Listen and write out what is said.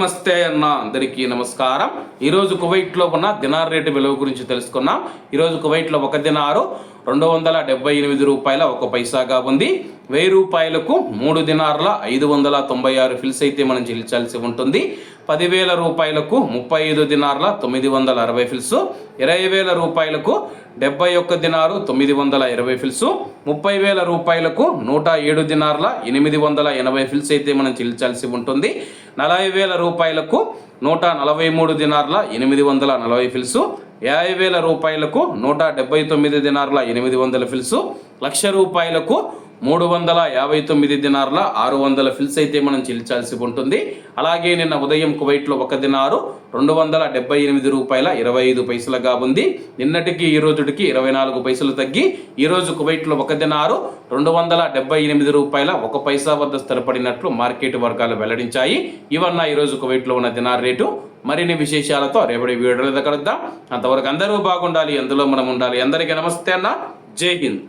నమస్తే అన్న, అందరికీ నమస్కారం. ఈరోజు కువైట్లో ఉన్న దినార్ రేటు విలువ గురించి తెలుసుకున్నాం. ఈరోజు కువైట్లో ఒక దినారు 278 రూపాయల 1 పైసాగా ఉంది. 1000 రూపాయలకు 3 దినార్ల 596 ఫిల్స్ అయితే మనం చెల్లించాల్సి ఉంటుంది. 10,000 రూపాయలకు 35 దినార్ల 960 ఫిల్స్, 20,000 రూపాయలకు 71 దినారు 920 ఫిల్స్, 30,000 రూపాయలకు 107 దినార్ల 880 ఫిల్స్ అయితే మనం చెల్లించాల్సి ఉంటుంది. 40,000 రూపాయలకు 143 దినార్ల 840 ఫిల్స్, 50,000 రూపాయలకు 179 దినార్ల 800 ఫిల్స్, 1,00,000 రూపాయలకు 359 దినార్ల 600 ఫిల్స్ అయితే మనం చెల్లించాల్సి ఉంటుంది. అలాగే నిన్న ఉదయం కువైట్లో ఒక దినారు 278 రూపాయల 25 పైసలుగా ఉంది. నిన్నటికి ఈ రోజుకి 24 పైసలు తగ్గి ఈరోజు కువైట్లో ఒక దినారు 278 రూపాయల 1 పైసా వద్ద స్థిరపడినట్లు మార్కెట్ వర్గాలు వెల్లడించాయి. ఇవన్న ఈరోజు కువైట్లో ఉన్న దినార్ రేటు. మరిన్ని విశేషాలతో రేపటి వీడియోలో కలుద్దాం. అంతవరకు అందరూ బాగుండాలి, అందులో మనం ఉండాలి. అందరికీ నమస్తే అన్న, జై హింద్.